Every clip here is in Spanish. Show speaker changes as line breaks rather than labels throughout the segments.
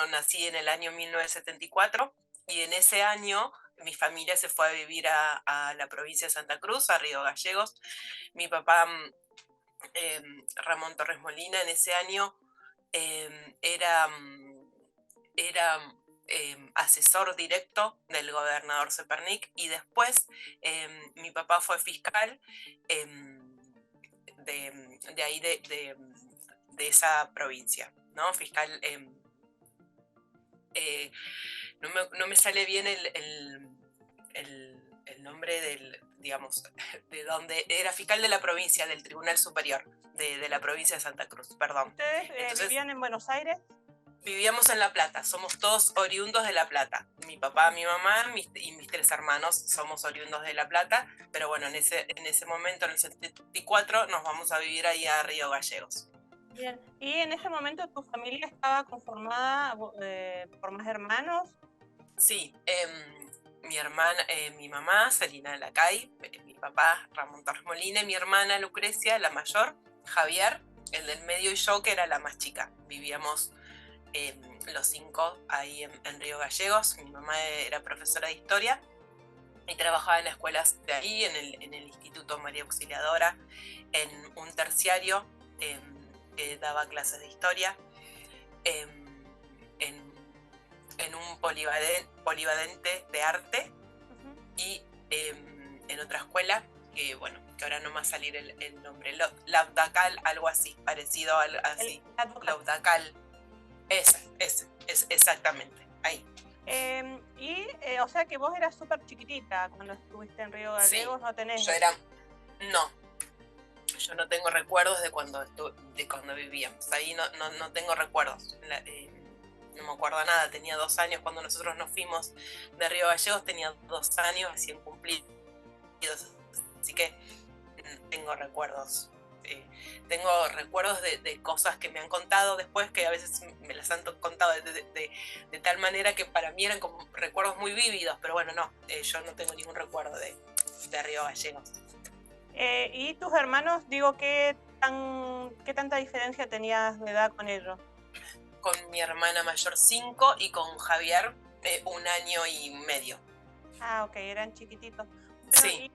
nací en el año 1974 y en ese año mi familia se fue a vivir a la provincia de Santa Cruz, a Río Gallegos. Mi papá, Ramón Torres Molina, en ese año era asesor directo del gobernador Zepernik y después mi papá fue fiscal de ahí de esa provincia, ¿no? Fiscal, no me sale bien el nombre digamos, de donde era fiscal de la provincia, del Tribunal Superior, de la provincia de Santa Cruz, perdón.
¿Ustedes
Entonces,
vivían en Buenos Aires?
vivíamos en La Plata, somos todos oriundos de La Plata. Mi papá, mi mamá y mis 3 hermanos somos oriundos de La Plata, pero bueno, en ese momento, en el 74, nos vamos a vivir ahí a Río Gallegos.
Bien. ¿Y en ese momento tu familia estaba conformada por más hermanos?
Sí, mi mamá, Celina Lacay, mi papá, Ramón Torres Molina, y mi hermana Lucrecia, la mayor, Javier, el del medio y yo, que era la más chica. Vivíamos los 5 ahí en Río Gallegos. Mi mamá era profesora de historia y trabajaba en escuelas de ahí, en el Instituto María Auxiliadora, en un terciario que daba clases de historia, en en un polivalente de arte y en otra escuela que, bueno, que ahora no me va a salir el nombre, Lautacal, algo así, parecido así, Lautacal, ese, exactamente, ahí.
O sea que vos eras súper chiquitita cuando estuviste en Río Gallegos,
Sí,
no tenés...
no, yo no tengo recuerdos de cuando vivíamos, ahí no tengo recuerdos. No me acuerdo nada, tenía 2 años cuando nosotros nos fuimos de Río Gallegos, tenía 2 años recién cumplidos, así que tengo recuerdos. Tengo recuerdos de cosas que me han contado después, que a veces me las han contado de tal manera que para mí eran como recuerdos muy vívidos, pero bueno, no, yo no tengo ningún recuerdo de Río Gallegos.
¿Y tus hermanos, digo, qué tanta diferencia tenías de edad con ellos?
Con mi hermana mayor 5 y con Javier 1 año y medio.
Ah, ok, eran chiquititos. Bueno,
Sí.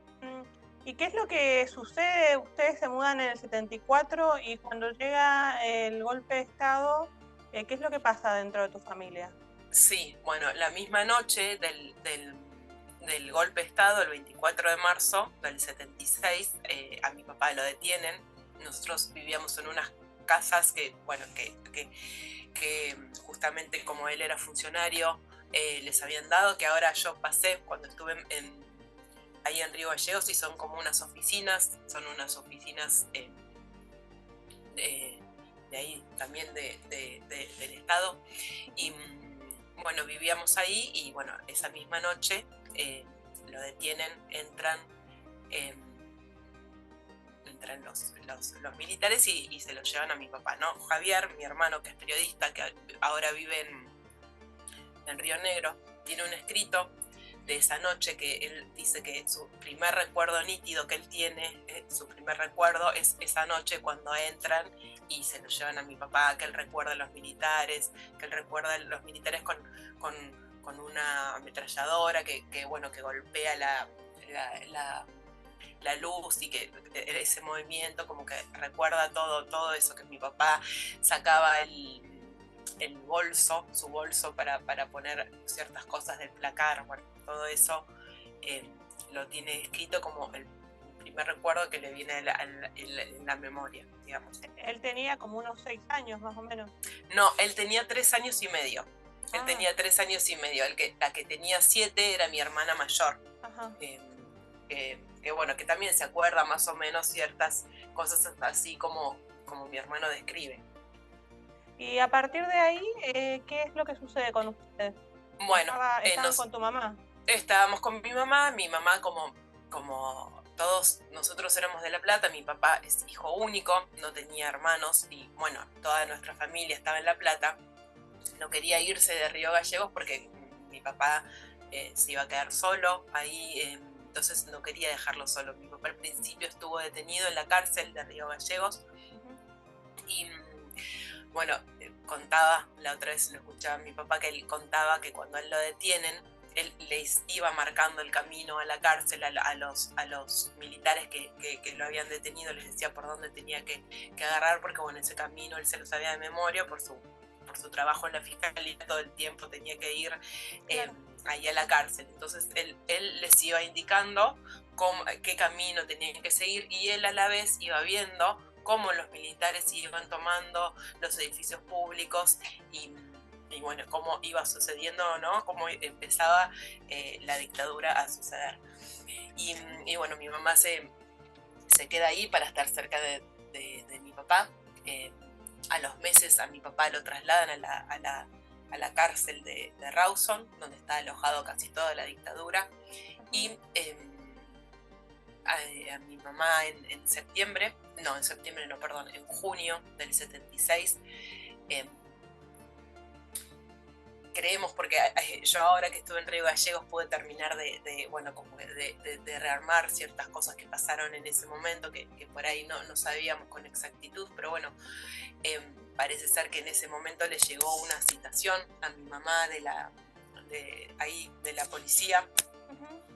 ¿Y qué es lo que sucede? Ustedes se mudan en el 74 y cuando llega el golpe de Estado, ¿qué es lo que pasa dentro de tu familia?
Sí, bueno, la misma noche del golpe de Estado, el 24 de marzo del 76, a mi papá lo detienen. Nosotros vivíamos en unas casas que, bueno, que justamente como él era funcionario, les habían dado, que ahora yo pasé cuando estuve ahí en Río Gallegos y son como unas oficinas, de ahí también del Estado. Y bueno, vivíamos ahí y bueno, esa misma noche lo detienen, entran los militares y se lo llevan a mi papá, ¿no? Javier, mi hermano, que es periodista, que ahora vive en Río Negro, tiene un escrito de esa noche que él dice que su primer recuerdo nítido que él tiene, su primer recuerdo es esa noche cuando entran y se lo llevan a mi papá, que él recuerda a los militares, que él recuerda a los militares con una ametralladora bueno, que golpea la luz y que ese movimiento como que recuerda todo eso, que mi papá sacaba su bolso para poner ciertas cosas del placar, bueno, todo eso lo tiene escrito como el primer recuerdo que le viene en la memoria, digamos.
Él tenía como unos 6 años más o menos.
No, él tenía 3 años y medio. Él
Ah.
tenía 3 años y medio. La que tenía 7 era mi hermana mayor.
Ajá.
Que bueno, que también se acuerda más o menos ciertas cosas así como mi hermano describe.
Y a partir de ahí, ¿qué es lo que sucede con ustedes?
Bueno,
¿Estaban con tu mamá?
Estábamos con mi mamá como todos nosotros éramos de La Plata, mi papá es hijo único, no tenía hermanos y bueno, toda nuestra familia estaba en La Plata. No quería irse de Río Gallegos porque mi papá se iba a quedar solo ahí, entonces no quería dejarlo solo. Mi papá al principio estuvo detenido en la cárcel de Río Gallegos y bueno, contaba, la otra vez lo escuchaba a mi papá, que él contaba que cuando él lo detienen, él les iba marcando el camino a la cárcel a los militares que lo habían detenido, les decía por dónde tenía que agarrar, porque bueno, ese camino él se lo sabía de memoria por su trabajo en la fiscalía, todo el tiempo tenía que ir ahí a la cárcel. Entonces él les iba indicando qué camino tenían que seguir, y él a la vez iba viendo cómo los militares iban tomando los edificios públicos y bueno, cómo iba sucediendo, ¿no? Cómo empezaba la dictadura a suceder. Y bueno, mi mamá se queda ahí para estar cerca de mi papá. A los meses a mi papá lo trasladan a la cárcel de Rawson, donde está alojado casi toda la dictadura. Y a mi mamá en junio del 76, creemos, porque yo ahora que estuve en Río Gallegos pude terminar de rearmar ciertas cosas que pasaron en ese momento, que por ahí no sabíamos con exactitud, pero bueno, parece ser que en ese momento le llegó una citación a mi mamá de la policía.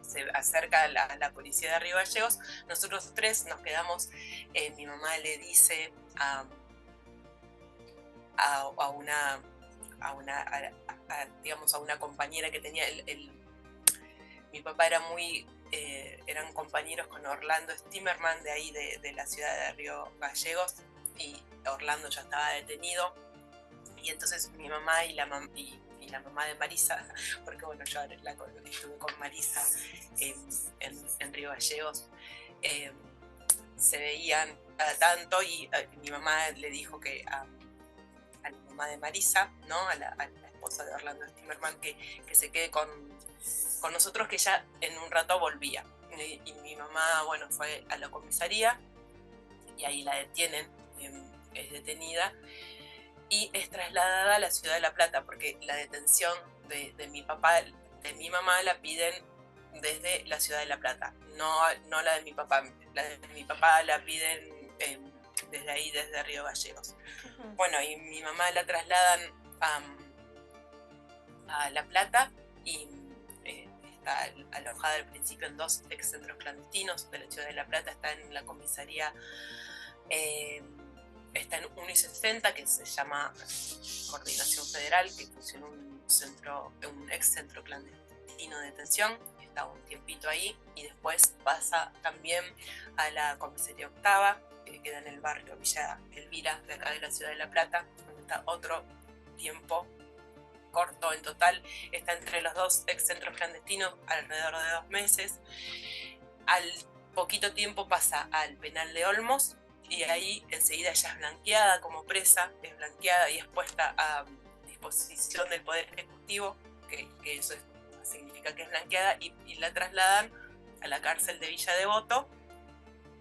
Se acerca a la policía de Río Gallegos, nosotros tres nos quedamos, mi mamá le dice a una compañera que tenía mi papá era eran compañeros con Orlando Stimmerman de ahí de la ciudad de Río Gallegos, y Orlando ya estaba detenido, y entonces mi mamá y la mamá de Marisa, porque bueno, yo estuve con Marisa en Río Gallegos, se veían cada tanto, y mi mamá le dijo que a la mamá de Marisa, ¿no? a la esposa de Orlando Stimmerman, que se quede con nosotros, que ya en un rato volvía. Y mi mamá, bueno, fue a la comisaría, y ahí la detienen, es detenida, y es trasladada a la ciudad de La Plata, porque la detención de mi papá, de mi mamá, la piden desde la ciudad de La Plata, no la de mi papá. La de mi papá la piden desde ahí, desde Río Gallegos. Bueno, y mi mamá la trasladan a La Plata, y está alojada al principio en 2 excentros clandestinos de la ciudad de La Plata. Está en la comisaría, está en 1 y 60, que se llama Coordinación Federal, que funciona un excentro clandestino de detención. Está un tiempito ahí, y después pasa también a la comisaría octava, que queda en el barrio Villa Elvira, de acá de la ciudad de La Plata, donde está otro tiempo corto. En total está entre los 2 excentros clandestinos alrededor de 2 meses. Al poquito tiempo pasa al penal de Olmos, y ahí enseguida ella es blanqueada como presa, es blanqueada y es puesta a disposición del Poder Ejecutivo, que eso significa que es blanqueada, y la trasladan a la cárcel de Villa Devoto,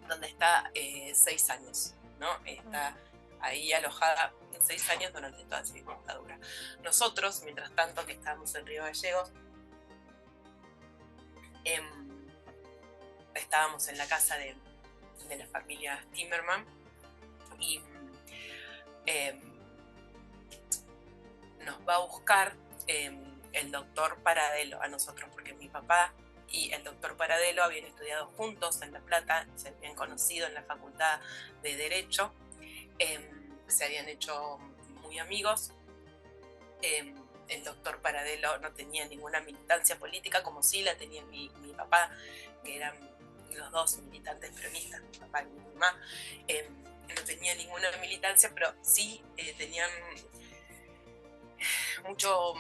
donde está 6 años, ¿no? Está ahí alojada 6 años durante toda esa dictadura. Nosotros, mientras tanto, que estábamos en Río Gallegos, estábamos en la casa de la familia Stimmerman, y nos va a buscar el doctor Paradelo a nosotros, porque mi papá y el doctor Paradelo habían estudiado juntos en La Plata, se habían conocido en la Facultad de Derecho, se habían hecho muy amigos. El doctor Paradelo no tenía ninguna militancia política, como sí la tenía mi papá, que eran los 2 militantes peronistas, mi papá y mi mamá. No tenía ninguna militancia, pero sí tenían mucho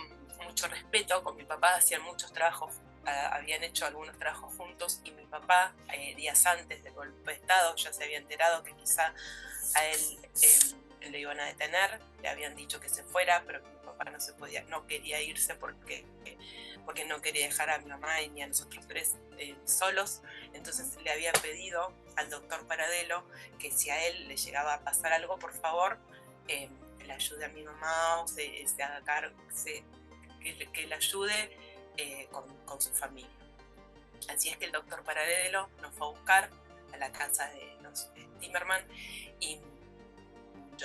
respeto con mi papá, hacían muchos trabajos, habían hecho algunos trabajos juntos, y mi papá, días antes del golpe de Estado, ya se había enterado que quizá a él lo iban a detener, le habían dicho que se fuera, pero mi papá no quería irse porque no quería dejar a mi mamá ni a nosotros 3 solos. Entonces le había pedido al doctor Paradelo que si a él le llegaba a pasar algo, por favor, le ayude a mi mamá, o se haga cargo, que le ayude con su familia. Así es que el doctor Paradelo nos fue a buscar a la casa de los Stimmerman, y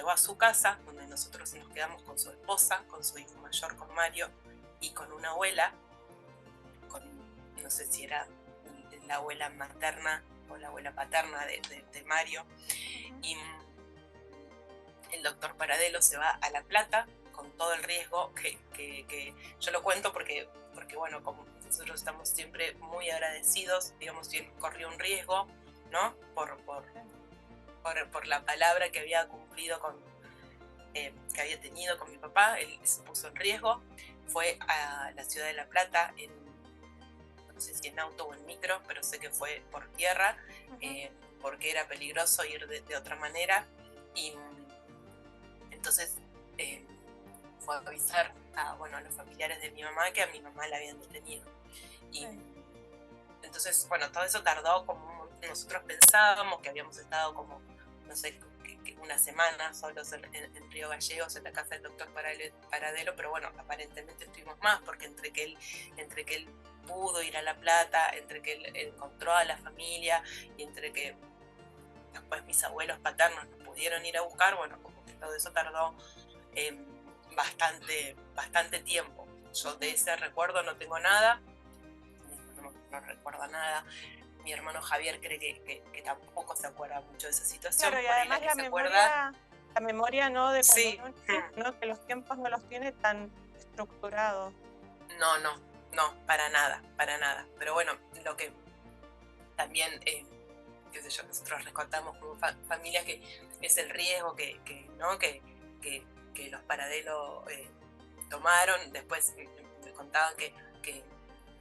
llevó a su casa, donde nosotros nos quedamos con su esposa, con su hijo mayor, con Mario, y con una abuela, no sé si era la abuela materna o la abuela paterna de Mario. Y el doctor Paradelo se va a La Plata con todo el riesgo que yo lo cuento porque bueno, como nosotros estamos siempre muy agradecidos, digamos, si él corrió un riesgo, ¿no? Por la palabra que había cumplido que había tenido con mi papá, él se puso en riesgo, fue a la ciudad de La Plata, no sé si en auto o en micro, pero sé que fue por tierra, porque era peligroso ir de otra manera, y entonces fue a avisar a los familiares de mi mamá que a mi mamá la habían detenido. Y entonces, bueno, todo eso tardó como nosotros pensábamos, que habíamos estado como, no sé, que una semana solos en Río Gallegos, en la casa del doctor Paradelo, pero bueno, aparentemente estuvimos más, porque entre que él pudo ir a La Plata, entre que él encontró a la familia, y entre que después mis abuelos paternos nos pudieron ir a buscar, bueno, como que todo eso tardó bastante tiempo. Yo de ese recuerdo no tengo nada, no recuerdo nada. Mi hermano Javier cree que tampoco se acuerda mucho de esa situación.
Claro, y además la memoria no de
sí.
¿no? Que los tiempos no los tiene tan estructurados.
No, para nada. Pero bueno, lo que también, qué sé yo, nosotros recortamos como familias, que es el riesgo que los Paradelo tomaron. Después me contaban que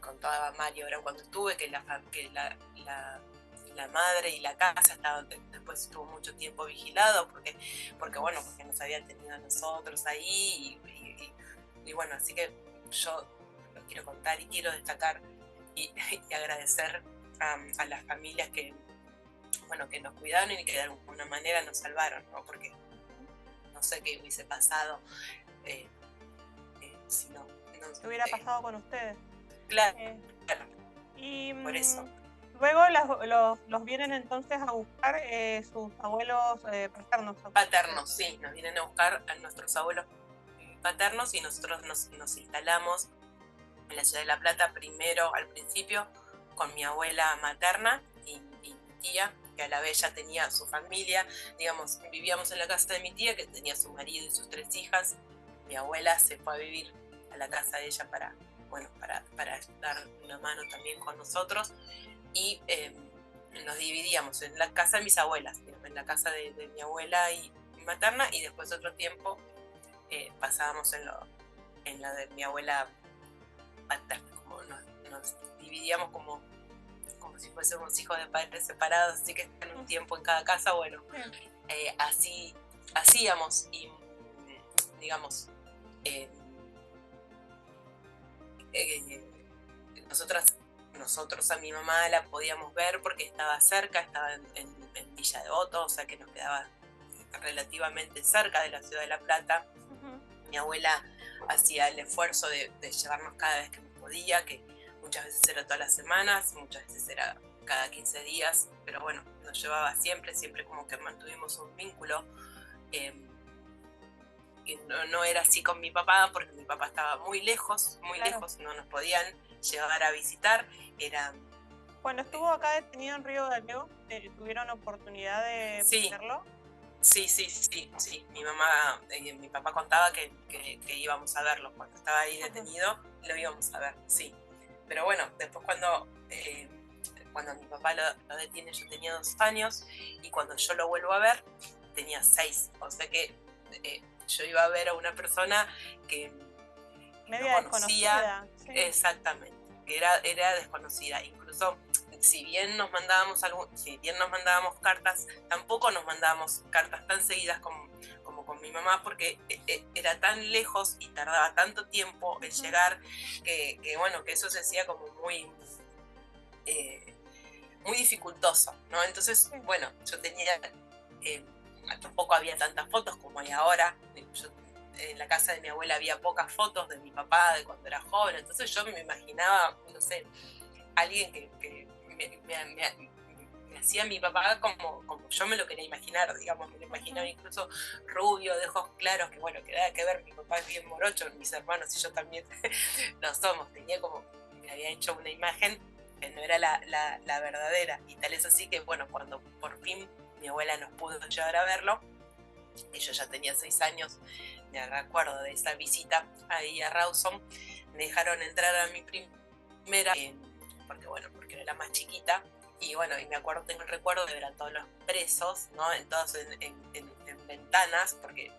contaba Mario ahora cuando estuve, que la madre y la casa después estuvo mucho tiempo vigilado porque nos habían tenido a nosotros ahí, y bueno, así que yo lo quiero contar y quiero destacar y agradecer a las familias que nos cuidaron y que de alguna manera nos salvaron, ¿no? Porque no sé qué hubiese pasado si no.
¿Qué hubiera pasado con ustedes?
Claro.
Y
por eso.
Luego los vienen entonces a buscar sus abuelos paternos.
Paternos, sí, nos vienen a buscar a nuestros abuelos paternos, y nosotros nos instalamos en la ciudad de La Plata primero, al principio, con mi abuela materna y mi tía, que a la vez ya tenía su familia. Digamos, vivíamos en la casa de mi tía, que tenía su marido y sus 3 hijas. Mi abuela se fue a vivir a la casa de ella para dar una mano también con nosotros, y nos dividíamos en la casa de mis abuelas, en la casa de mi abuela y materna, y después otro tiempo pasábamos en la de mi abuela paterna. Como nos dividíamos como si fuésemos hijos de padres separados, así que en un tiempo en cada casa. Bueno, así hacíamos, y digamos, nosotros a mi mamá la podíamos ver porque estaba cerca, estaba en Villa Devoto, o sea que nos quedaba relativamente cerca de la ciudad de La Plata. Mi abuela hacía el esfuerzo de llevarnos cada vez que podía, que muchas veces era todas las semanas, muchas veces era cada 15 días, pero bueno, nos llevaba siempre como que mantuvimos un vínculo. Que no era así con mi papá, porque mi papá estaba muy lejos, no nos podían llegar a visitar.
Cuando estuvo acá detenido en Río Gallegos, ¿tuvieron oportunidad de verlo?
Sí. Mi papá contaba que íbamos a verlo. Cuando estaba ahí detenido, lo íbamos a ver, sí. Pero bueno, después cuando mi papá lo detiene, yo tenía 2 años, y cuando yo lo vuelvo a ver, tenía 6. O sea que yo iba a ver a una persona que
media no conocía.
Sí. Exactamente, que era desconocida. Incluso si bien nos mandábamos cartas, tampoco nos mandábamos cartas tan seguidas como con mi mamá, porque era tan lejos y tardaba tanto tiempo en llegar, que eso se hacía como muy dificultoso, ¿no? Entonces, bueno, yo tenía tampoco había tantas fotos como hay ahora. En la casa de mi abuela había pocas fotos de mi papá de cuando era joven, entonces yo me imaginaba, no sé, alguien que me hacía mi papá como yo me lo quería imaginar, digamos, me lo imaginaba incluso rubio, de ojos claros, que bueno, que nada que ver, mi papá es bien morocho, mis hermanos y yo también lo somos, tenía como, me había hecho una imagen que no era la verdadera, y tal es así que bueno, cuando por fin mi abuela nos pudo llevar a verlo, que yo ya tenía 6 años, me recuerdo de esa visita ahí a Rawson, me dejaron entrar a mi primera, porque bueno, porque era la más chiquita, y bueno, y me acuerdo, tengo el recuerdo de ver a todos los presos, ¿no? Todos en ventanas, porque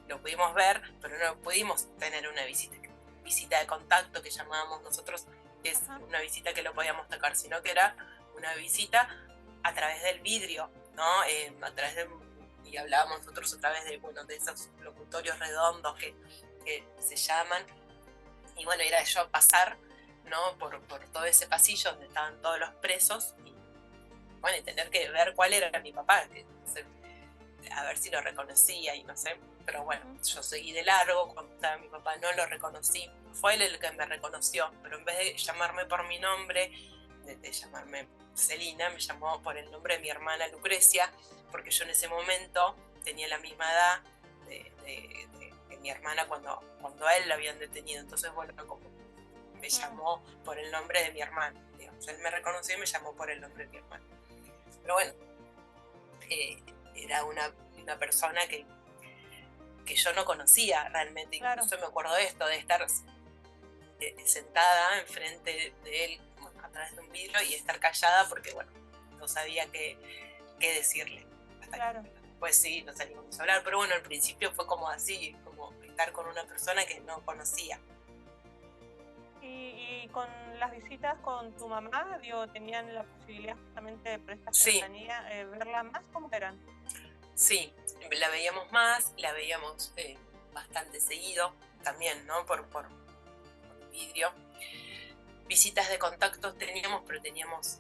lo pudimos ver, pero no pudimos tener una visita de contacto que llamábamos nosotros, que es una visita que lo podíamos tocar, sino que era una visita a través del vidrio, ¿no? A través de, y hablábamos nosotros a través de, bueno, de esos locutorios redondos que se llaman, y bueno, era yo pasar, ¿no? por todo ese pasillo donde estaban todos los presos, y bueno, y tener que ver cuál era mi papá, a ver si lo reconocía y no sé, pero bueno, yo seguí de largo, cuando estaba mi papá no lo reconocí, fue él el que me reconoció, pero en vez de llamarme por mi nombre, de llamarme Celina, me llamó por el nombre de mi hermana Lucrecia, porque yo en ese momento tenía la misma edad de mi hermana cuando a él lo habían detenido, entonces bueno, como me llamó por el nombre de mi hermana, digamos, él me reconoció y me llamó por el nombre de mi hermana. Pero bueno, era una persona que yo no conocía realmente, incluso me acuerdo de esto, de estar sentada enfrente de él, bueno, a través de un vidrio, y estar callada porque, bueno, no sabía qué decirle. Hasta que después sí, nos salimos a hablar, pero bueno, al principio fue como así, como estar con una persona que no conocía.
Y con las visitas con tu mamá, digo, tenían la posibilidad justamente de esta cercanía, verla más, ¿cómo eran?
Sí, la veíamos más, la veíamos bastante seguido, también, ¿no? Por vidrio. Visitas de contacto teníamos, pero teníamos,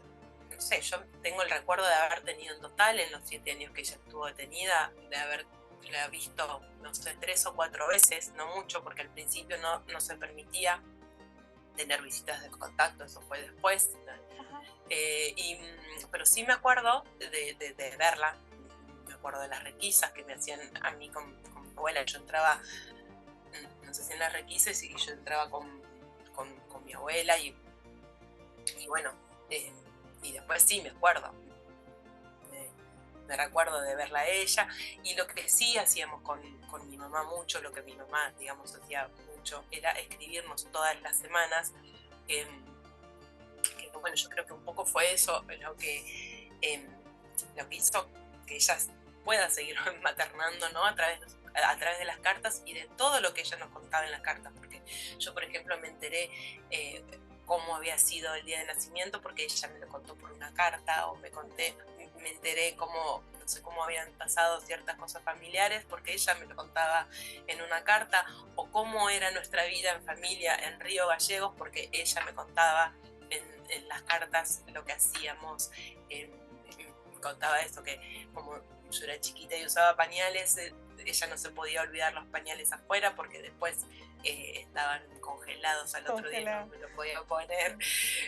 no sé, yo tengo el recuerdo de haber tenido en total, en los 7 años que ella estuvo detenida, de haberla visto, no sé, 3 o 4 veces, no mucho, porque al principio no se permitía tener visitas de contacto, eso fue después. Pero sí me acuerdo de verla, me acuerdo de las requisas que me hacían a mí con mi abuela. Yo entraba, nos hacían las requisas y yo entraba con mi abuela y bueno, y después sí me acuerdo. Me recuerdo de verla a ella, y lo que sí hacíamos con mi mamá mucho, lo que mi mamá, digamos, hacía mucho, era escribirnos todas las semanas, que bueno, yo creo que un poco fue eso lo que hizo que ella pueda seguir maternando, ¿no? A través de las cartas y de todo lo que ella nos contaba en las cartas, porque yo, por ejemplo, me enteré cómo había sido el día de nacimiento porque ella me lo contó por una carta, o me enteré cómo, no sé, cómo habían pasado ciertas cosas familiares porque ella me lo contaba en una carta, o cómo era nuestra vida en familia en Río Gallegos porque ella me contaba en las cartas lo que hacíamos. Me contaba eso, que como yo era chiquita y usaba pañales, ella no se podía olvidar los pañales afuera porque después estaban congelados al otro día, no me lo podía poner.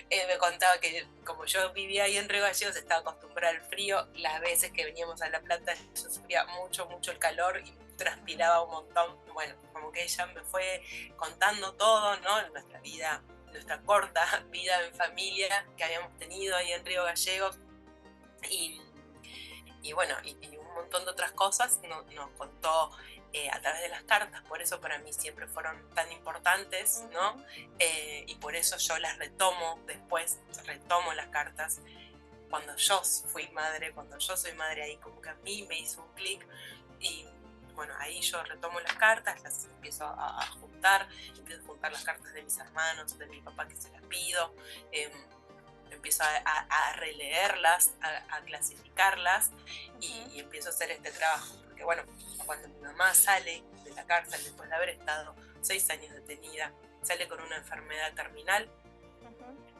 Me contaba que como yo vivía ahí en Río Gallegos, estaba acostumbrada al frío. Las veces que veníamos a La Plata yo sufría mucho el calor y transpiraba un montón. Bueno, como que ella me fue contando todo, ¿no? Nuestra vida, nuestra corta vida en familia que habíamos tenido ahí en Río Gallegos, y bueno, y un montón de otras cosas nos contó a través de las cartas. Por eso para mí siempre fueron tan importantes, ¿no? Y por eso yo las retomo después, retomo las cartas cuando yo fui madre, cuando yo soy madre, ahí como que a mí me hizo un clic, y bueno, ahí yo retomo las cartas, las empiezo a juntar, empiezo a juntar las cartas de mis hermanos, de mi papá, que se las pido, empiezo a releerlas, a clasificarlas, y empiezo a hacer este trabajo, porque bueno, cuando mi mamá sale de la cárcel después de haber estado 6 años detenida, sale con una enfermedad terminal,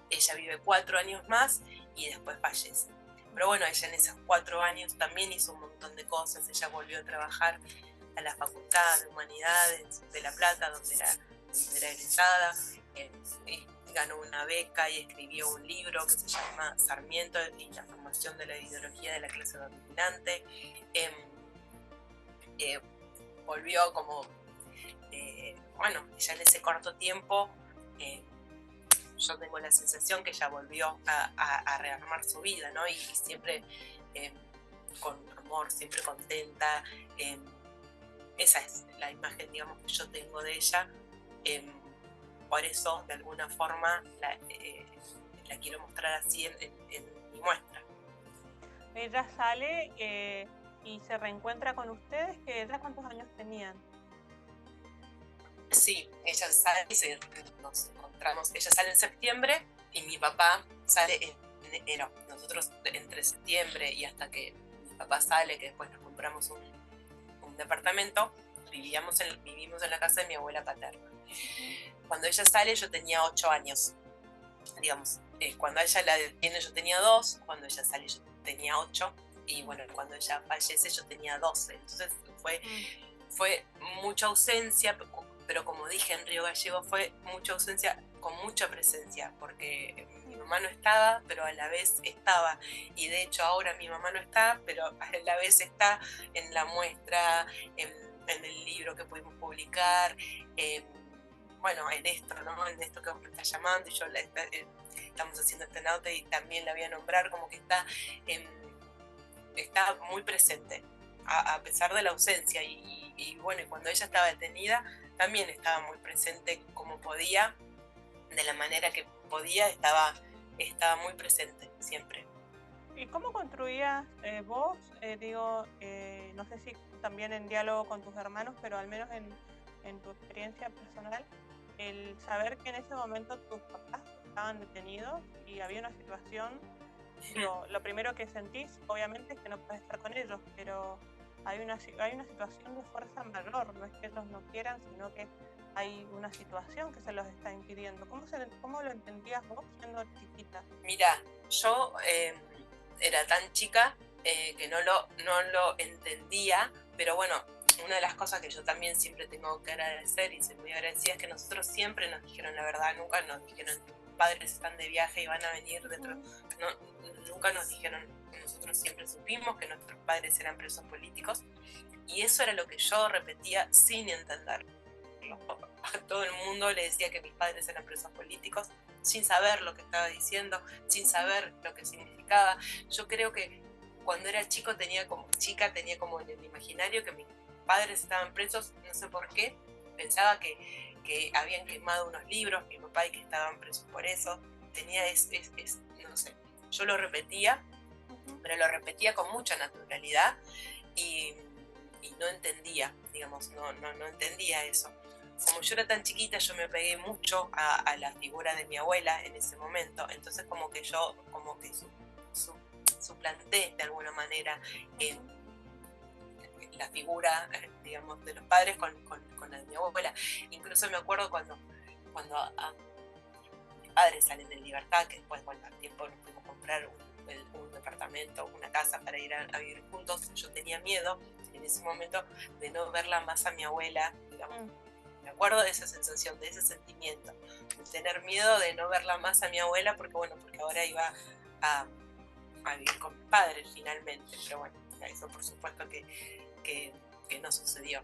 ella vive 4 años más y después fallece. Pero bueno, ella en esos 4 años también hizo un montón de cosas. Ella volvió a trabajar a la Facultad de Humanidades de La Plata, donde era egresada, ganó una beca y escribió un libro que se llama Sarmiento y la formación afirmación de la ideología de la clase dominante. Volvió como, bueno, ya en ese corto tiempo, yo tengo la sensación que ella volvió a rearmar su vida, ¿no? Y siempre con amor, siempre contenta. Esa es la imagen, digamos, que yo tengo de ella. Por eso, de alguna forma, la quiero mostrar así en mi muestra.
Ella sale y se reencuentra con ustedes, que ella cuántos años tenían.
Sí, ella sale y nos encontramos. Ella sale en septiembre y mi papá sale en enero. Nosotros entre septiembre y hasta que mi papá sale, que después nos compramos un departamento, vivimos en la casa de mi abuela paterna. Cuando ella sale yo tenía 8 años, digamos. Cuando ella la detiene yo tenía 2, cuando ella sale yo tenía 8 y bueno, cuando ella fallece yo tenía 12. Entonces fue mucha ausencia, pero como dije en Río Gallego fue mucha ausencia con mucha presencia, porque mi mamá no estaba, pero a la vez estaba, y de hecho ahora mi mamá no está, pero a la vez está en la muestra, en el libro que pudimos publicar, bueno, en esto, ¿no? En esto que vos me estás llamando, y yo estamos haciendo este nota y también la voy a nombrar, como que está muy presente, a pesar de la ausencia, y bueno, y cuando ella estaba detenida, también estaba muy presente como podía, de la manera que podía, estaba muy presente, siempre.
¿Y cómo construías vos, no sé si también en diálogo con tus hermanos, pero al menos en tu experiencia personal, el saber que en ese momento tus papás estaban detenidos y había una situación, lo primero que sentís obviamente es que no puedes estar con ellos, pero hay una situación de fuerza mayor, no es que ellos no quieran, sino que hay una situación que se los está impidiendo. ¿Cómo lo entendías vos siendo chiquita?
Mira, yo era tan chica que no lo entendía, pero bueno, una de las cosas que yo también siempre tengo que agradecer y soy muy agradecida es que nosotros siempre nos dijeron la verdad, nunca nos dijeron tus padres están de viaje y van a venir dentro, nunca nos dijeron, nosotros siempre supimos que nuestros padres eran presos políticos y eso era lo que yo repetía sin entenderlo. A todo el mundo le decía que mis padres eran presos políticos sin saber lo que estaba diciendo, sin saber lo que significaba. Yo creo que cuando era chica tenía como en el imaginario que mis padres estaban presos, no sé por qué, pensaba que habían quemado unos libros, mi papá, y que estaban presos por eso. Tenía no sé, yo lo repetía, pero lo repetía con mucha naturalidad y no entendía, digamos, no entendía eso. Como yo era tan chiquita, yo me pegué mucho a la figura de mi abuela en ese momento, entonces como que yo suplanté de alguna manera la figura, digamos, de los padres con la de mi abuela. Incluso me acuerdo cuando mis padres salen de libertad, que después, bueno, al tiempo nos pudimos comprar un departamento, una casa para ir a vivir juntos, yo tenía miedo en ese momento de no verla más a mi abuela, digamos. Me acuerdo de esa sensación, de ese sentimiento, de tener miedo de no verla más a mi abuela, porque ahora iba a vivir con mis padres finalmente, pero bueno, eso por supuesto que no sucedió.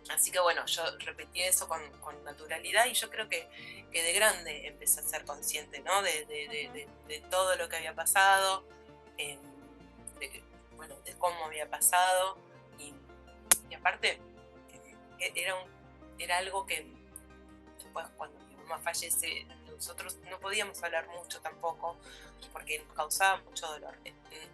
Así que bueno, yo repetí eso con naturalidad y yo creo que de grande empecé a ser consciente, ¿no? de todo lo que había pasado, de cómo había pasado y aparte era algo que después cuando mi mamá fallece nosotros no podíamos hablar mucho tampoco porque nos causaba mucho dolor.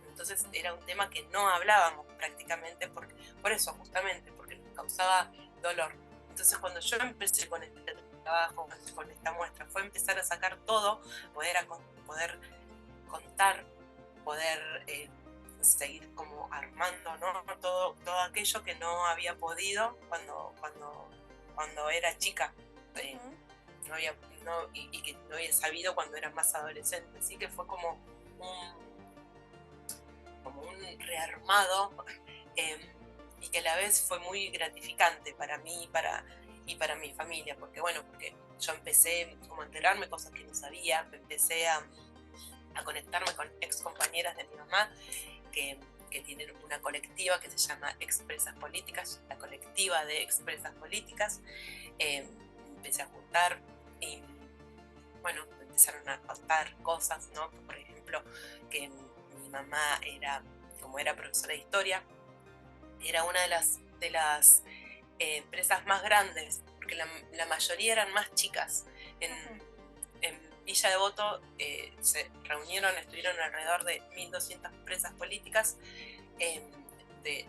Entonces era un tema que no hablábamos prácticamente por eso justamente, porque nos causaba dolor. Entonces cuando yo empecé con este trabajo, con esta muestra, fue empezar a sacar todo, poder contar, poder seguir como armando, ¿no? todo aquello que no había podido cuando era chica. Y que no había sabido cuando era más adolescente. Así que fue como un rearmado y que a la vez fue muy gratificante para mí y para mi familia, porque yo empecé como a enterarme cosas que no sabía, empecé a a conectarme con ex compañeras de mi mamá que tienen una colectiva que se llama Expresas Políticas, la colectiva de Expresas Políticas. Empecé a juntar y bueno, empezaron a contar cosas, ¿no? Por ejemplo, que mi mamá como era profesora de historia, era una de las empresas más grandes, porque la mayoría eran más chicas. En Villa Devoto se reunieron, estuvieron alrededor de 1.200 presas políticas de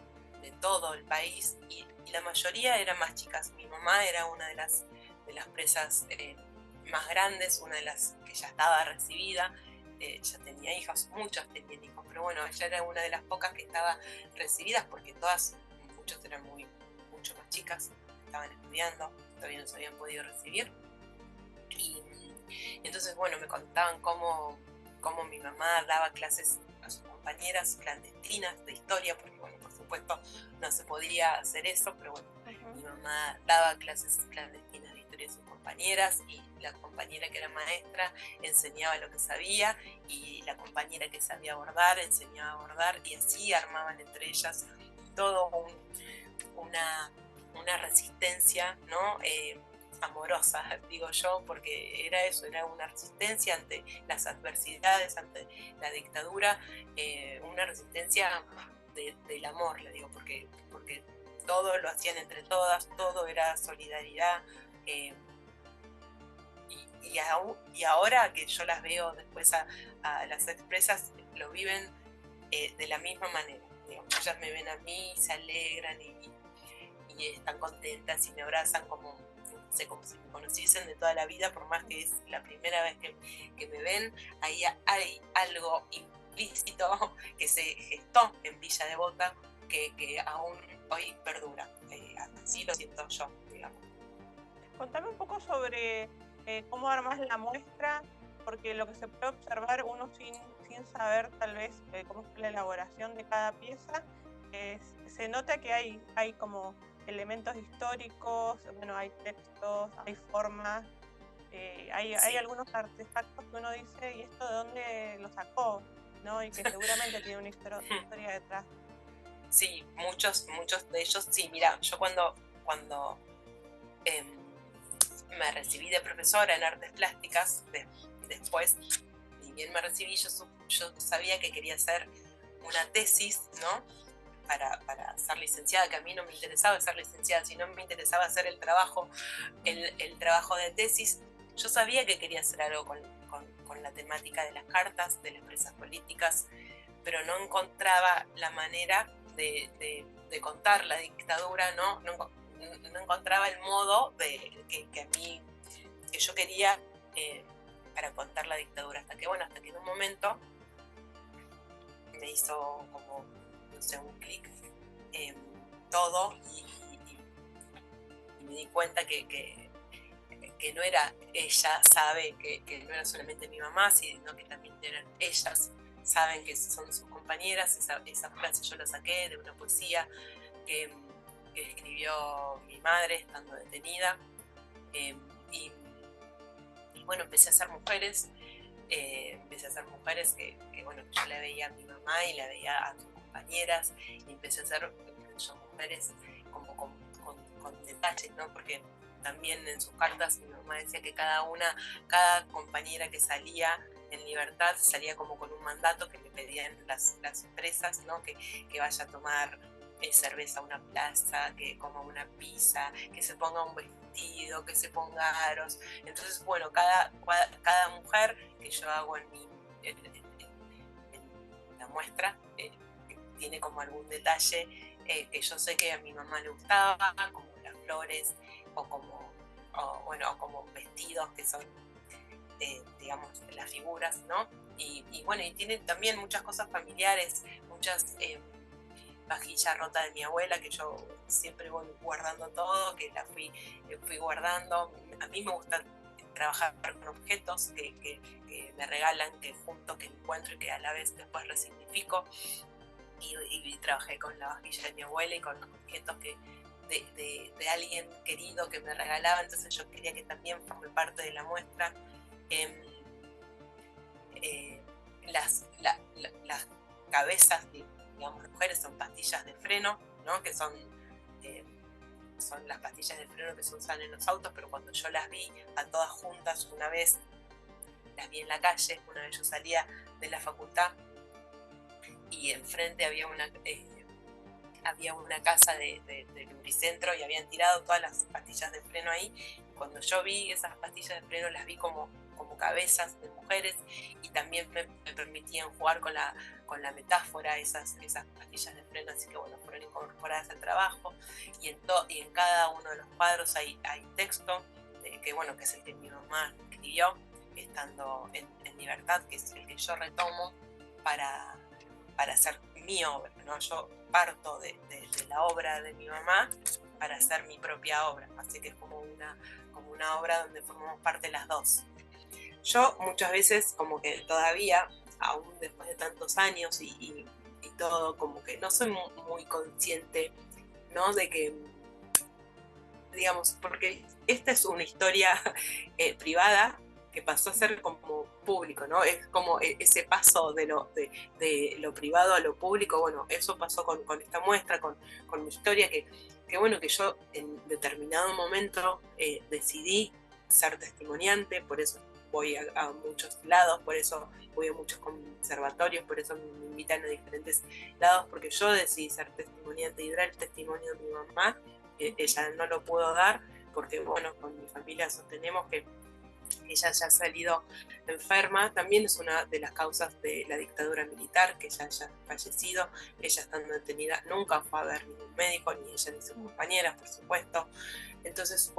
todo el país y la mayoría eran más chicas. Mi mamá era una de las presas más grandes, una de las que ya estaba recibida, ya tenía hijas, muchas tenían hijos, pero bueno, ella era una de las pocas que estaba recibidas porque muchos eran mucho más chicas, estaban estudiando, todavía no se habían podido recibir. Y entonces, bueno, me contaban cómo mi mamá daba clases a sus compañeras clandestinas de historia, porque bueno, por supuesto no se podía hacer eso, pero bueno, mi mamá daba clases clandestinas de historia a sus compañeras y la compañera que era maestra enseñaba lo que sabía y la compañera que sabía bordar enseñaba a bordar y así armaban entre ellas todo una resistencia, ¿no? Amorosa, digo yo, porque era eso, era una resistencia ante las adversidades, ante la dictadura, una resistencia del amor, le digo, porque todo lo hacían entre todas, todo era solidaridad, y ahora que yo las veo después a las expresas, lo viven de la misma manera, digamos, ellas me ven a mí, se alegran y están contentas y me abrazan como si me conociesen de toda la vida, por más que es la primera vez que me ven. Ahí hay algo implícito que se gestó en Villa Devoto que aún hoy perdura. Así lo siento yo, digamos.
Contame un poco sobre cómo armas la muestra, porque lo que se puede observar uno sin saber tal vez cómo es la elaboración de cada pieza, se nota que hay como elementos históricos, bueno, hay textos, hay formas, hay algunos artefactos que uno dice, ¿y esto de dónde lo sacó? ¿No? Y que seguramente tiene una historia detrás.
Sí, muchos de ellos, sí, mira, yo cuando me recibí de profesora en artes plásticas, después, ni bien me recibí, yo sabía que quería hacer una tesis, ¿no? Para ser licenciada, que a mí no me interesaba ser licenciada, sino me interesaba hacer el trabajo de tesis. Yo sabía que quería hacer algo con la temática de las cartas, de las presas políticas, pero no encontraba la manera de contar la dictadura, no encontraba el modo que yo quería para contar la dictadura, hasta que en un momento me hizo como, no sé, un clic todo y me di cuenta que no era ella sabe que no era solamente mi mamá, sino que también eran ellas, saben que son sus compañeras. Esa frase yo la saqué de una poesía que escribió mi madre estando detenida, y bueno, empecé a hacer mujeres que bueno, yo la veía a mi mamá y la veía a sus compañeras y empecé a hacer yo mujeres como con detalles, ¿no? Porque también en sus cartas mi mamá decía que cada compañera que salía en libertad salía como con un mandato que le pedían las presas, ¿no? Que vaya a tomar cerveza a una plaza, que coma una pizza, que se ponga un vestido, que se ponga aros. Entonces, bueno, cada mujer que yo hago en la muestra tiene como algún detalle que yo sé que a mi mamá le gustaba, como las flores o como vestidos que son digamos las figuras, ¿no? Y bueno, y tiene también muchas cosas familiares, muchas vajilla rota de mi abuela que yo siempre voy guardando todo, que la fui guardando. A mí me gusta trabajar con objetos que me regalan, que junto, que encuentro y que a la vez después resignifico. Y trabajé con la vajilla de mi abuela y con objetos de alguien querido que me regalaba, entonces yo quería que también forme parte de la muestra. las cabezas de, digamos, las mujeres son pastillas de freno, ¿no? Que son las pastillas de freno que se usan en los autos, pero cuando yo las vi a todas juntas una vez, las vi en la calle, una vez yo salía de la facultad y enfrente había una casa de lubricentro y habían tirado todas las pastillas de freno ahí. Cuando yo vi esas pastillas de freno, las vi como cabezas de mujeres, y también me permitían jugar con la metáfora esas pastillas de freno, así que bueno, fueron incorporadas al trabajo. Y en cada uno de los cuadros hay texto, que es el que mi mamá escribió estando en libertad, que es el que yo retomo para hacer mi obra, ¿no? Yo parto de la obra de mi mamá para hacer mi propia obra, así que es como una obra donde formamos parte las dos. Yo muchas veces, como que todavía, aún después de tantos años y todo, como que no soy muy consciente, ¿no? De que, digamos, porque esta es una historia privada que pasó a ser como público, ¿no? Es como ese paso de lo privado a lo público. Bueno, eso pasó con esta muestra, con mi historia, que yo en determinado momento decidí ser testimoniante, por eso voy a muchos lados, por eso voy a muchos conservatorios, por eso me invitan a diferentes lados, porque yo decidí ser testimoniante y dar el testimonio de mi mamá. Ella no lo pudo dar porque, con mi familia sostenemos que ella ya ha salido enferma. También es una de las causas de la dictadura militar, que ella haya fallecido. Ella, estando detenida, nunca fue a ver ningún médico, ni ella ni sus compañeras, por supuesto. Entonces,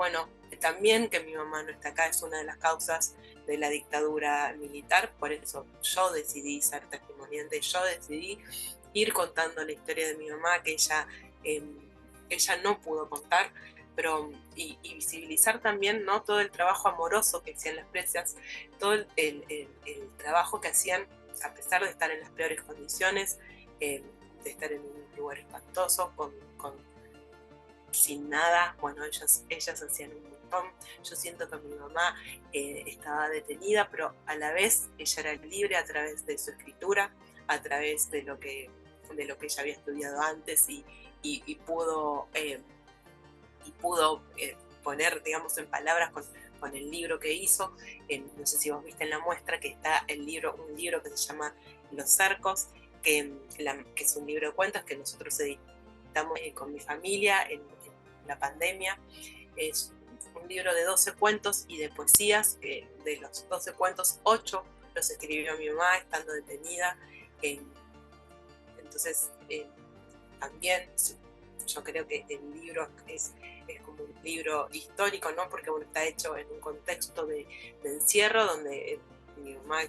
también que mi mamá no está acá es una de las causas de la dictadura militar. Por eso yo decidí ser testimoniante, yo decidí ir contando la historia de mi mamá, que ella no pudo contar, pero y visibilizar también, ¿no?, todo el trabajo amoroso que hacían las presas, todo el trabajo que hacían a pesar de estar en las peores condiciones, de estar en un lugar espantoso, sin nada. Ellas hacían un montón. Yo siento que mi mamá estaba detenida, pero a la vez ella era libre a través de su escritura, a través de lo que ella había estudiado antes, y pudo poner, digamos, en palabras con el libro que hizo. No sé si vos viste en la muestra que está un libro que se llama Los Cercos, que es un libro de cuentos que nosotros editamos con mi familia en la pandemia. Es un libro de 12 cuentos y de poesías, que de los 12 cuentos, 8 los escribió mi mamá estando detenida. Entonces, también yo creo que el libro es como un libro histórico, ¿no? Porque está hecho en un contexto de encierro, donde mi mamá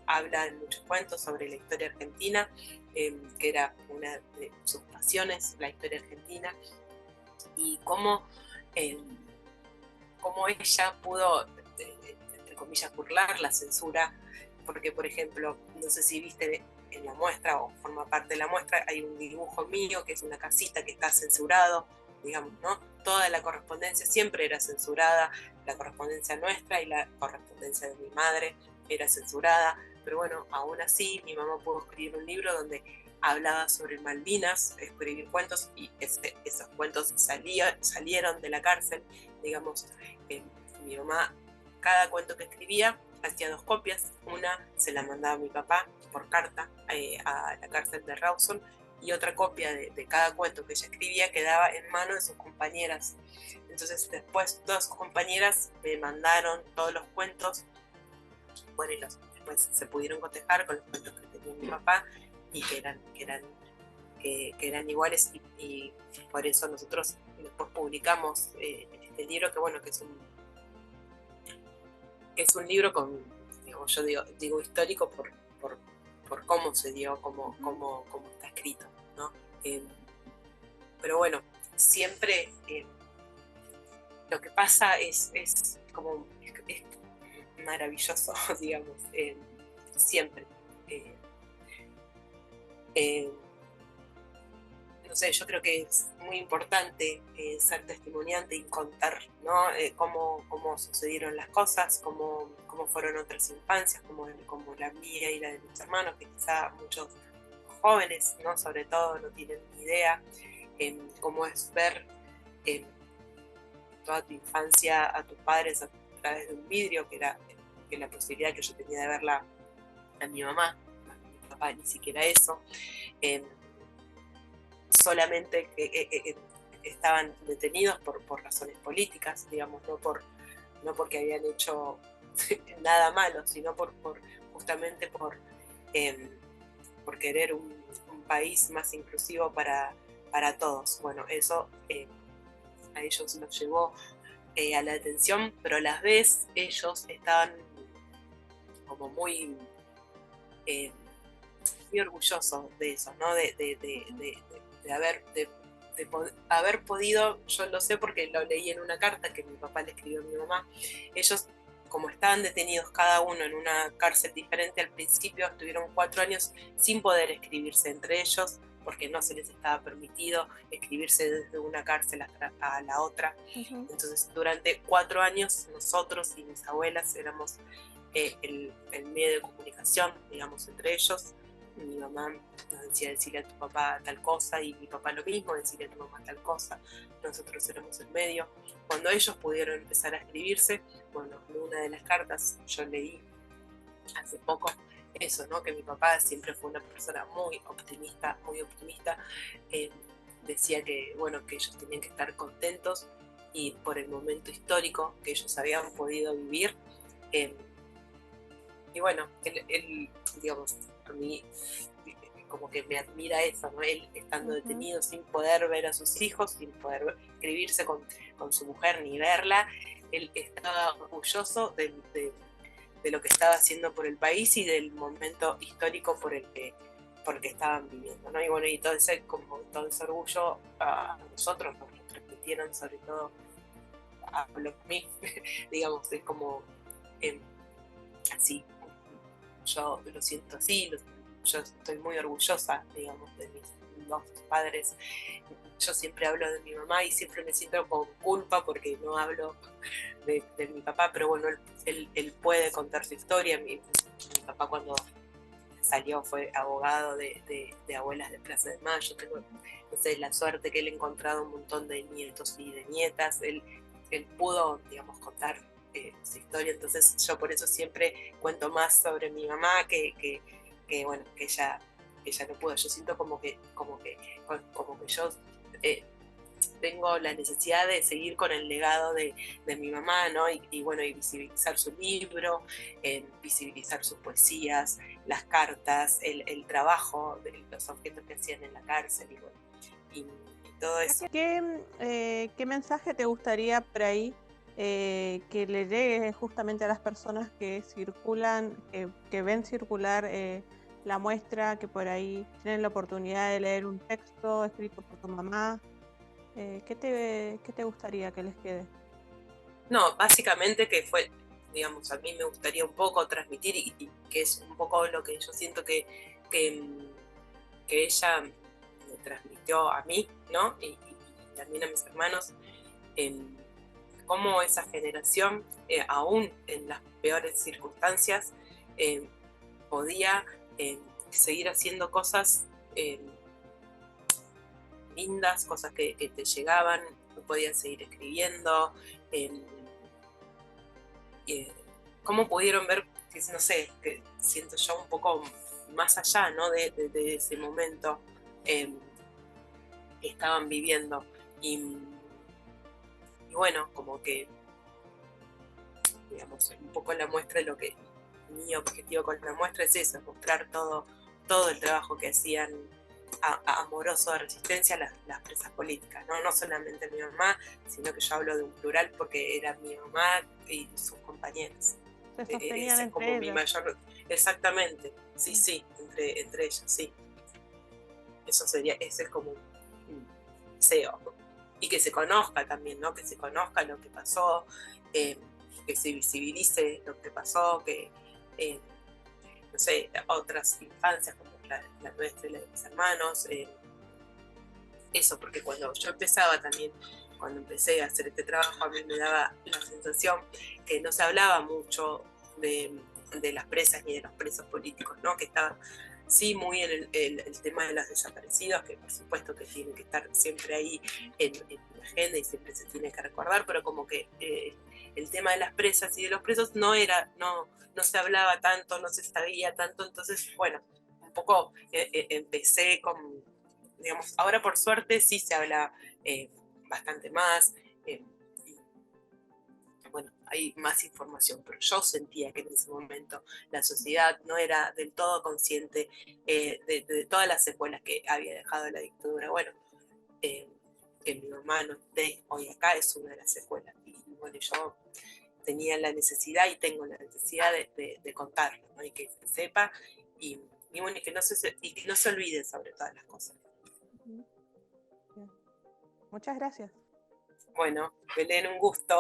habla en muchos cuentos sobre la historia argentina, que era una de sus pasiones, la historia argentina, y cómo ella pudo, entre comillas, burlar la censura, porque, por ejemplo, no sé si viste en la muestra o forma parte de la muestra, hay un dibujo mío que es una casita que está censurado, digamos, ¿no? Toda la correspondencia siempre era censurada, la correspondencia nuestra y la correspondencia de mi madre era censurada, pero aún así mi mamá pudo escribir un libro donde hablaba sobre Malvinas, escribir cuentos, y esos cuentos salieron de la cárcel, digamos. Mi mamá, cada cuento que escribía, hacía 2 copias, una se la mandaba a mi papá por carta a la cárcel de Rawson, y otra copia de cada cuento que ella escribía quedaba en manos de sus compañeras. Entonces después todas sus compañeras me mandaron todos los cuentos, y después se pudieron cotejar con los cuentos que tenía mi papá, y que eran iguales, y por eso nosotros después publicamos este libro, que es un libro con, digamos, yo digo histórico por cómo se dio, cómo está escrito, ¿no? Pero siempre lo que pasa es como es maravilloso, digamos, siempre. no sé, yo creo que es muy importante ser testimoniante y contar, ¿no? Cómo sucedieron las cosas, cómo fueron otras infancias, como la mía y la de mis hermanos, que quizá muchos jóvenes, ¿no? Sobre todo, no tienen ni idea cómo es ver toda tu infancia a tus padres a través de un vidrio, que era la posibilidad que yo tenía de verla a mi mamá, a mi papá ni siquiera eso. Solamente que estaban detenidos por razones políticas, digamos, no porque habían hecho nada malo, sino justamente por querer un país más inclusivo para todos. Bueno, eso a ellos los llevó a la atención, pero a la vez ellos estaban como muy orgullosos de eso, ¿no? De haber podido, yo lo sé porque lo leí en una carta que mi papá le escribió a mi mamá. Ellos, como estaban detenidos cada uno en una cárcel diferente, al principio estuvieron 4 años sin poder escribirse entre ellos, porque no se les estaba permitido escribirse desde una cárcel a la otra. Entonces, durante 4 años, nosotros y mis abuelas éramos el medio de comunicación, digamos, entre ellos. Mi mamá nos decía decirle a tu papá tal cosa, y mi papá lo mismo, decirle a tu mamá tal cosa. Nosotros éramos el medio. Cuando ellos pudieron empezar a escribirse, bueno, en una de las cartas yo leí hace poco eso, ¿no? Que mi papá siempre fue una persona muy optimista, decía que, bueno, que ellos tenían que estar contentos y por el momento histórico que ellos habían podido vivir. Y bueno, él, digamos, a mí como que me admira eso, ¿no? Él estando detenido sin poder ver a sus hijos, sin poder escribirse con su mujer ni verla, él estaba orgulloso de lo que estaba haciendo por el país y del momento histórico por el que estaban viviendo, ¿no? Y bueno, y todo ese orgullo a nosotros nos lo transmitieron, sobre todo a mí, digamos, es como así, yo lo siento así, yo estoy muy orgullosa, digamos, de mis 2 padres. Yo siempre hablo de mi mamá y siempre me siento con culpa porque no hablo de mi papá, pero bueno, él puede contar su historia. Mi papá, cuando salió, fue abogado de abuelas de Plaza de Mayo. Tengo, no sé, la suerte que él ha encontrado un montón de nietos y de nietas. Él pudo, digamos, contar su historia, entonces yo por eso siempre cuento más sobre mi mamá que bueno, que ella no pudo. Yo siento como que yo tengo la necesidad de seguir con el legado de mi mamá, ¿no? Y bueno, y visibilizar su libro, visibilizar sus poesías, las cartas, el trabajo, los objetos que hacían en la cárcel, y bueno, y todo eso.
¿Qué mensaje te gustaría por ahí que le llegue justamente a las personas que circulan, que ven circular la muestra, que por ahí tienen la oportunidad de leer un texto escrito por tu mamá? ¿Qué te gustaría que les quede?
No, básicamente que fue, digamos, a mí me gustaría un poco transmitir, y que es un poco lo que yo siento que ella me transmitió a mí, ¿no? Y también a mis hermanos, cómo esa generación, aún en las peores circunstancias, podía seguir haciendo cosas lindas, cosas que te llegaban, podían seguir escribiendo, cómo pudieron ver, que no sé, que siento yo un poco más allá, ¿no? de ese momento que estaban viviendo. Y bueno, como que, digamos, un poco la muestra de lo que mi objetivo con la muestra es eso, mostrar todo el trabajo que hacían amoroso de resistencia las presas políticas, ¿no? No solamente mi mamá, sino que yo hablo de un plural porque era mi mamá y sus compañeros.
Se sostenían
Ese es como mi mayor... Exactamente, sí, entre ellos, sí. Eso sería, ese es como un deseo. Y que se conozca también, ¿no? Que se conozca lo que pasó, que se visibilice lo que pasó, que, no sé, otras infancias como la nuestra y la de mis hermanos, eso, porque cuando yo empezaba también, cuando empecé a hacer este trabajo, a mí me daba la sensación que no se hablaba mucho de las presas ni de los presos políticos, ¿no? Que estaba sí muy en el tema de los desaparecidos, que por supuesto que tiene que estar siempre ahí en la agenda y siempre se tiene que recordar, pero como que el tema de las presas y de los presos no se hablaba tanto, no se sabía tanto, entonces bueno, un poco empecé con, digamos, ahora por suerte sí se habla bastante más, y bueno, hay más información, pero yo sentía que en ese momento la sociedad no era del todo consciente de todas las secuelas que había dejado la dictadura. Bueno, que mi mamá no esté hoy acá es una de las secuelas, y bueno, yo tenía la necesidad y tengo la necesidad de contarlo, ¿no? Y que se sepa, y bueno, y que no se olvide sobre todas las cosas.
Muchas gracias.
Bueno, Belén, un gusto.